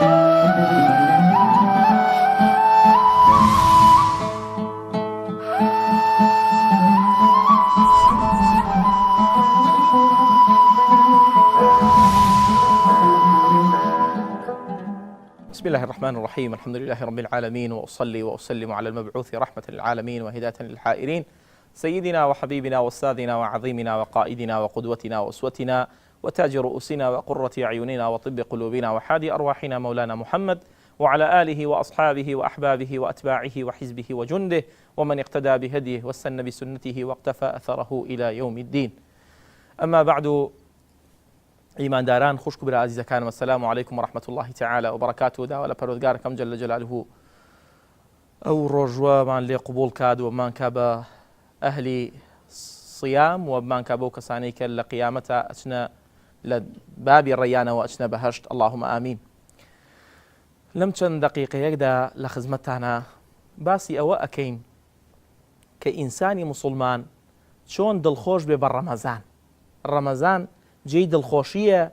بسم الله الرحمن الرحيم. الحمد لله رب العالمين، وأصلي وأسلم على المبعوث رحمة للعالمين وهداية للحائرين، سيدنا وحبيبنا وأستاذنا وعظيمنا وقائدنا وقدوتنا وأسوتنا وتاج رؤوسنا وقرة أعيننا وطب قلوبنا وحادي أرواحنا مولانا محمد، وعلى آله وأصحابه وأحبابه وأتباعه وحزبه وجنده ومن اقتدى بهديه واستنى بسنته واقتفى أثره إلى يوم الدين. أما بعد، إيمان داران خوش كبير عزيزة كان، والسلام عليكم ورحمة الله تعالى وبركاته. دا ولا پروردگار كم جل جلاله أو رجوة من لي قبول كاد ومان كاب أهلي صيام ومان كابو كسانيك لقيامة أتنا لباب الريان وأتنا بهشت، اللهم آمين. لم چند دقيقة يقدا لخزمتنا باسي أو أكين كإنساني مسلمان شون دلخوش ببر رمضان جێی دڵخۆشیە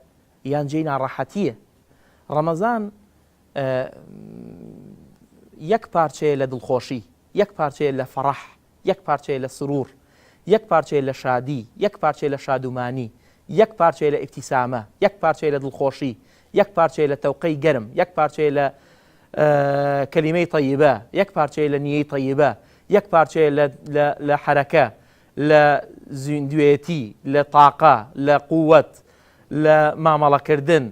یان جێی ناڕەحەتیە. ڕەمەزان یەک پارچەیە لە دڵخۆشی، یەک پارچەیە لە فەڕەح، یەک پارچەیە لە سرور، یەک پارچەیە لە شادی، یەک پارچەیە لە شادومانی، یەک پارچەیە لە ئیبتیسامە، یەک پارچەیە لە دڵخۆشی، یەک پارچەیە لە تەوقەی گەرم، یەک پارچەیە لە کەلیمەی طەیبە، یەک پارچەیە لە نیەی طەیبە، یەک پارچەیە لە حەرەکە، لە زیندوێتی، لە تاقە، لە قووەت، لە مامەڵەکردن،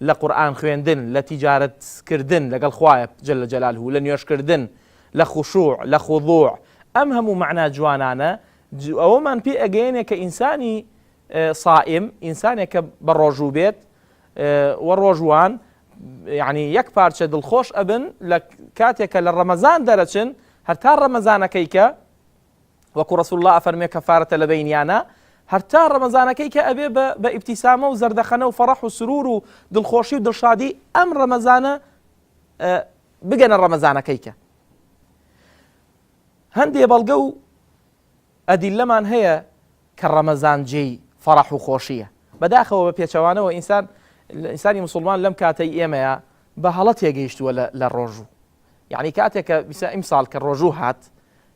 لە قورئان خوێندن، لە تیجارەتکردن لەگەڵ خوایە جەل جەلاله، لە نوێشکردن، لە خوشوع، لە خوضوع. ئەم هەموو مەعنا جوانانە ئەوەمان پێ ئەگەیەنێ کە ئینسانی صائم، ئینسانێک کە بە ڕۆژوو بێت وە ڕۆژوان، یعنی یەک پارچە دڵخۆش ئەبن لە کاتێکە لە ڕەمەزان دەرەچن هەر تا ڕەمەزانەکەیکە، وەکو رسول الله ئەفەرمێ کەفارەتە لە بەینیانە، هەر تا ڕەمەزانەکەی کە ئەبێ بە ئیبتیسامە و زەردەخەنە و فەڕەح و سرور و دڵخۆشی و دڵشادی ئەم ڕەمەزانە بگەنە ڕەمەزانەکەیکە. هەندێ بەڵگە و ئەدیلەمان هەیە کە ڕەمەزان جێی فەڕەح و خۆشیە. بەداخەوە بە پێچەوانەوە ئینسانی مسلمان لەم کاتەی ئێمەیە بە هەڵە تێگەیشتووە لە ڕۆژوو، یعنی کاتێکە ئیمساڵ کە ڕۆژوو هات،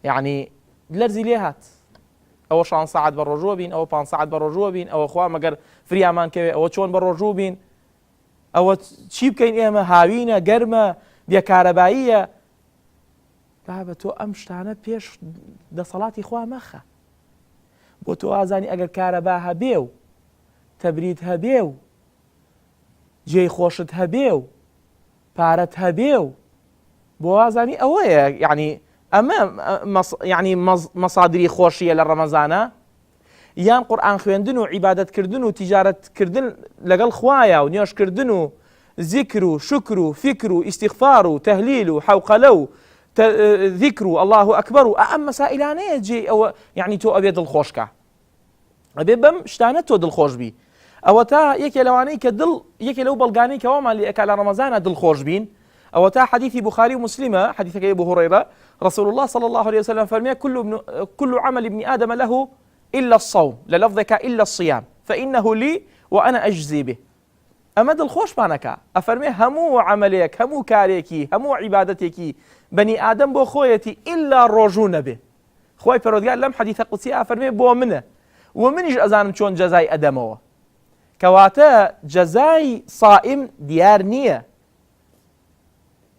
یعنی لەرزی لێ هات، ئەوە 6 ساعت بە ڕۆژوە بین، ئەوە 5 ساعت بە ڕۆژوە بین، ئەوە خوا مەگەر فریامان کەوێ، ئەوە چۆن بە ڕۆژوو بین، ئەوە چی بکەین ئێمە، هاوینە، گەرمە، بێکارەباییە. بابە تۆ ئەم شتانە پێش دەسەڵاتی خوا مەخە، بۆ تۆ ئازانی ئەگەر کارەبا هەبێ و تەبرید هەبێ و جێی خۆشت هەبێ و پارەت هەبێ و بۆ ئازانی ئەوەیە، یعنی ئەمە یعنی مەسادری خۆشیە لە ڕەمەزانە، یان قورئان خوێندن و عیبادەتکردن و تیجارەتکردن لەگەڵ خوایە و نوێشکردن و ذیکر و شکر و فکر و ئیستیغفار و تەهلیل و حەوقەلە و ذیکر و الله ئەکبەر و ئەم مەسائلانەیە جێ ئەوە، یعنی تۆ ئەبێ دڵخۆشکە، ئەبێ بەم شتانە تۆ دڵخۆش بی. ئەوە تا یەکێ لەوانەی کە یەکێ لەو بەڵگانەی کە ئەومان لێ ئەکا لە ڕەمەزانە دڵخۆش بین. أو تا حديث بخاري ومسلمة، حديث أبو هريرة، رسول الله صلى الله عليه وسلم فرمي كل عمل ابن آدم له إلا الصوم، للفظك إلا الصيام فإنه لي وأنا أجزي به. أمد الخوش بانك أفرمي همو عمليك، همو كاريكي، همو عبادتك بني آدم بو خويتي إلا الرجون به. خوي فرودقال لم حديث قدسي أفرمي بو منه ومنج أزانم شون جزاي أدمه، كواتا جزاي صائم ديار نية.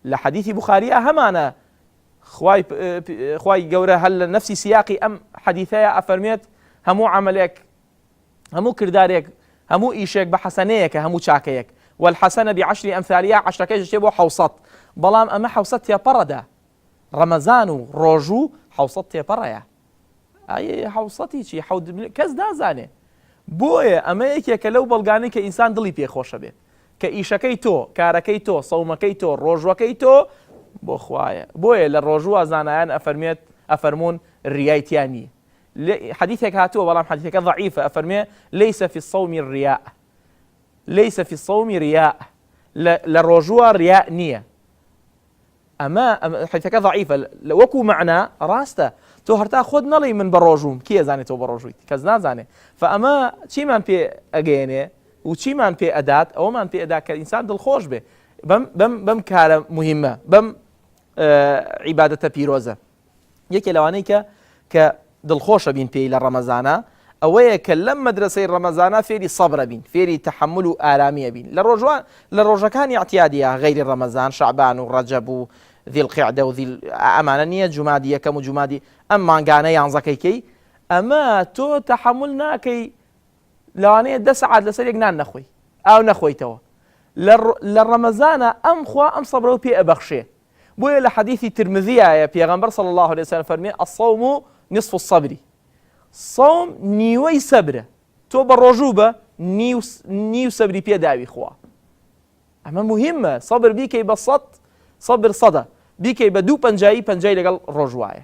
لحديث بخاري همانا خواي جورة هل نفسي سياقي أم حديثايا أفرميت همو عملك، همو كردارك، همو إيشك بحسنيك، همو شاكيك، والحسنة ب10 أمثالها، 10 كيش يبو حوصت، بلام أما حوصت يا بردا رمضان روجو حوصت يا برا، أي حوصتي شي حود كز دازانه بويا أما يك لو بلغاني كإنسان دلي بيه خوش به كإيشكي تو كاركي تو صومكي تو روجوكي تو بو خوايا بويا للروجو زانيان أفرمون الريايتياني حديثك هاتو بلام حديثك ضعيفة أفرمي ليس في الصوم الرياء، ليس في الصوم رياء، للرجوع رياء نية. أما حديثك ضعيفة وكو معنى راسته تو هرتا خود نلي من بروجوم كي زاني تو بروجوي كزنا زاني. فأما شي من بي أجيني وشي من بي أداة أو من بي أداة كإنسان دل خوش به بەم کارە مهمە بەم عیبادەتە پیرۆزە. یەکێ لەوانەیە کە دڵخۆشە بین پێی لە ڕەمەزانە ئەوەیە کە لەم مەدرسەی ڕەمەزانە فێری سەبرە بین، فێری تەحمل و ئارامیە بین لە ڕۆژەکانی اعتیادیە غەیری ڕەمەزان، شەعبان و ڕەجەب و ذیڵقیعدە و ئەمانە نییە، جومادی یەکەم و جومادی ئەم مانگانە یانزەکەیکەی ئەمە تۆ تەحمل ناکەی لەوانەیە 10 سەعات لەسەر یەک نان نەخۆی ئاو نەخۆیتەوە. لە ڕەمەزانە ئەم خوا ئەم سەبرە و پێ ئەبەخشێ. بۆیە لە حەدیثی ترمذیایە پێغەمبەر صلی الله عليه وسلم فەرمێ الصوم نصف الصبر، سەوم نیوەی سەبرە، تۆ بە ڕۆژوو بە نیو سەبری پێداوی خوا. ئەمە مهمە، سەبر بیکەی بە سەبر سەدە، بیکەی بە 250 50 لەگەڵ ڕۆژوایە.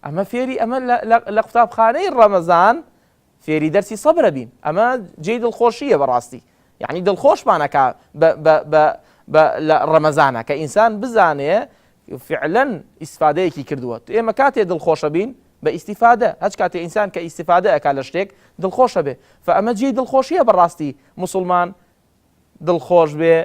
ئەمە فێری ئەمە لە قوتابخانەی ڕەمەزان فێری دەرسی سەبرە بین. ئەمە جێی دڵخۆشیە بەڕاستی، یعنی دڵخۆشمانەکە لە ڕەمەزانە کە ئینسان بزانێ فعلەن ئیسفادەیەکی کردووە. ئێمە کاتێ دڵخۆشە بین بە ئیسیفادە، هەچ کاتێ ئینسان کە ئیسیفادە ئەکا لە شتێک دڵخۆشە بێ. فەئەمە جێی دڵخۆشیە بەڕاستی مسلمان دڵخۆش بێ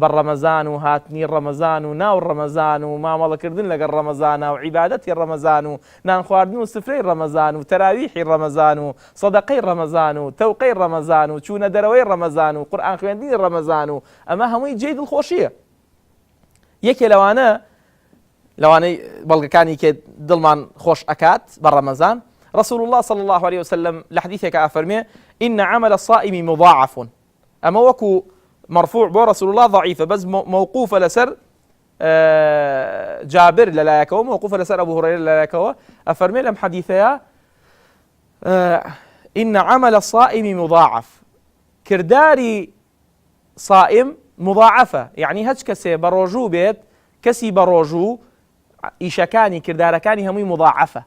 بە ڕەمەزان و هاتنی ڕەمەزان و ناو ڕەمەزان و مامەڵەکردن لەگەڵ ڕەمەزانە و عیبادەتی ڕەمەزان و نان خواردن و سفرەی ڕەمەزان و تەراویحی ڕەمەزان و سەدەقەی ڕەمەزان و تەوقەی ڕەمەزان و چوونە دەرەوەی ڕەمەزان و قورئان خوێندنی ڕەمەزان و ئەمە هەمووی جێی دڵخۆشیە. یەکێ لەوانەی بەڵگەکانی کە دڵمان خۆش ئەکات بە ڕەمەزان، رسول الله صلى الله عليه وسلم لحديثك أفرمي إن عمل الصائم مضاعف. أما وكو مرفوع بو رسول الله ضعيفة بس موقوفة لسر جابر لا يكو، موقوفة لسر أبو هريرة لا يكو. أفرمي لهم حديثيا إن عمل الصائم مضاعف، كرداري صائم مضاعفة، يعني هج كسي بروجو بيت كسي بروجو إيشكاني كرداركاني همي مضاعفة.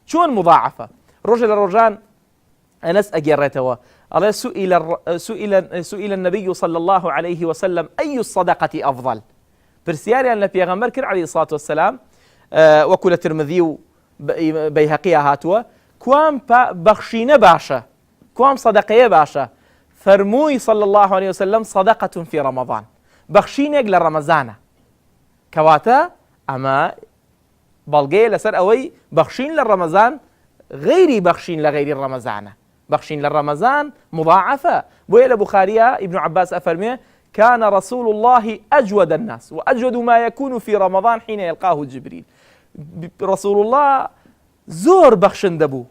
شون مضاعفة؟ رجل الرجان أنس أجرتوا الله سئل النبي صلى الله عليه وسلم أي الصدقة أفضل؟ برسياري أن لبيغمبر كر عليه الصلاة والسلام وكل الترمذي بيهقية هاتوا كوام بخشين باشا، كوام صدقية باشا، فرموي صلى الله عليه وسلم صدقة في رمضان، بخشين يقل رمضان كواتا أما بلغي لسر أوي بخشين للرمضان غيري بخشين لغير الرمضان، بخشين للرمضان مضاعفة. بويل بخارية ابن عباس أفرمي كان رسول الله أجود الناس وأجود ما يكون في رمضان حين يلقاه جبريل. رسول الله زور بخشن دبو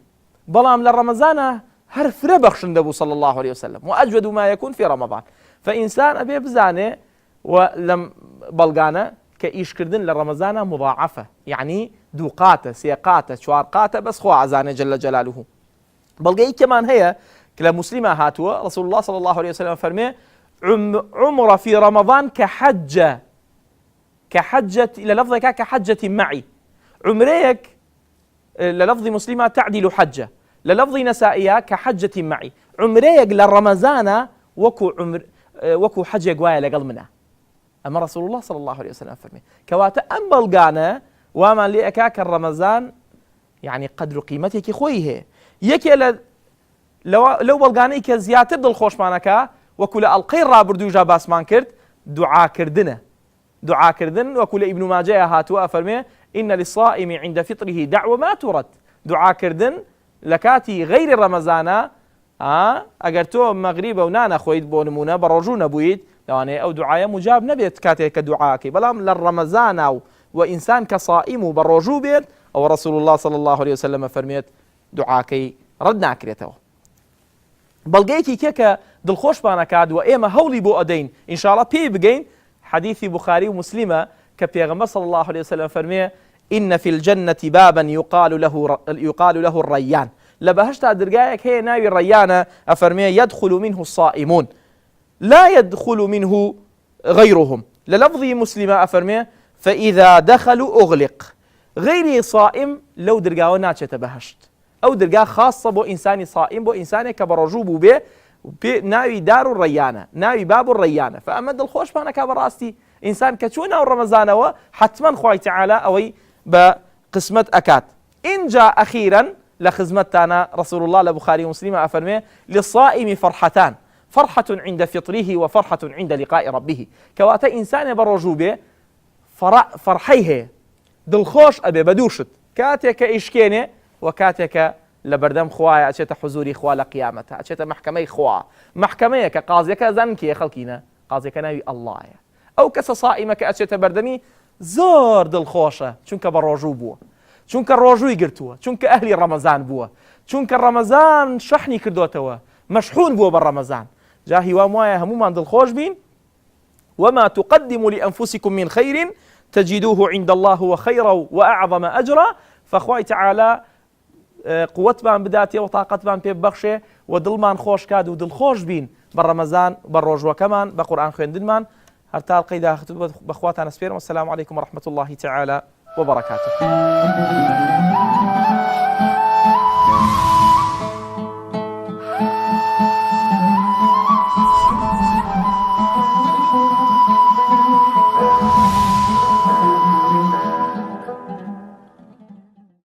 بلام للرمضان هرفرة بخشن دبو صلى الله عليه وسلم، وأجود ما يكون في رمضان. فإنسان أبي بزانه ولم بلغانه كإيش كردن للرمضان مضاعفة، يعني دوقاته سيقاته شوارقاته بس خو عزانه جل جلاله. بلغي كمان هي كلا مسلمة هاتوا رسول الله صلى الله عليه وسلم فرمي عمر في رمضان كحجة إلى لفظك كحجة معي. عمريك للفظ مسلمة تعدل حجة، للفظ نسائية كحجة معي. عمريك للرمضان وكو حجة قوايا لقلمنا. أما رسول الله صلى الله عليه وسلم فرمي كواتا أم بلغانا وما لأكاك الرمضان يعني قدر قيمتك خويه يكي لو بلغاني كزياتر دل خوش مانكا وكل القير رابردو جا باسمان كرد دعا كردن وكل ابن ماجه هاتوا فرمي إن للصائم عند فطره دعوة ما ترد. دعا كردن لكاتي غير رمضان اگر تو مغرب ونانا خويد بونمونا برجونا بويد يعني او دعاء مجاب نبيت كاتي كدعاء بلام للرمضان وانسان كصائم برجو بيت او رسول الله صلى الله عليه وسلم فرميت دعاكي ردنا كريتو بلغيكي كيكا دلخوش بانا كاد وايما هولي بو ادين ان شاء الله بي بجين حديث بخاري ومسلمه كبيغمبر صلى الله عليه وسلم فرمي ان في الجنه بابا يقال له الريان. لبهشتا درقايك هي ناوي الريانة أفرمي يدخل منه الصائمون لا يدخل منه غيرهم. للفظي مسلمة أفرمي فإذا دخلوا أغلق. غيري صائم لو درقاو ناتشة بهشت أو درقا خاصة بو إنساني صائم بو إنساني كبرجوب بي ناوي دار الريانة ناوي باب الريانة. فأمد الخوش بانا كبراستي إنسان كتونا الرمضان حتما خوي تعالى أوي بقسمة أكات إن جاء أخيرا لخزمتنا رسول الله لبخاري ومسلم أفرمي للصائم فرحتان، فرحة عند فطره وفرحة عند لقاء ربه كواتا إنسان بروجو به فرحيه دڵخۆش ئەبێ بە دووشت کاتێککە ئیشکێنێ و کاتێکە لە بەردەم خوایە ئەچێتە حوزوری خوا لە قیامەتە ئەچێتە محکەمەی خوا محکەمەیە کە قازیەکە زانن کێ خەڵکینە قازیەکە ناوی ئەڵڵایە ئەو کەسە سائیمە کە ئەچێتە بەردەمی زۆر دڵخۆشە چونکە بە ڕۆژوو بووە چونکە ڕۆژووی گرتووە چونکە ئەهلی ڕەمەزان بووە چونکە ڕەمەزان شەحنی کردوتەوە مەشحون بووە بە ڕەمەزان جا هیوام وایە هەمومان دڵخۆش بین وما تقدموا لأنفسكم من خير تجدوه عند الله هو خيرا وأعظم أجرا فخواي تعالى قوتمان بداتي وطاقتمان پێ ببەخشێ و دڵمان خۆش کات و دڵخۆش بین بە ڕەمەزان بە ڕۆژوەکەمان بە قورئان خوێندنمان هەر تاڵقەی داهاتوو بەخواتان ئەسپێرم. والسلام عليكم ورحمة الله تعالى وبركاته.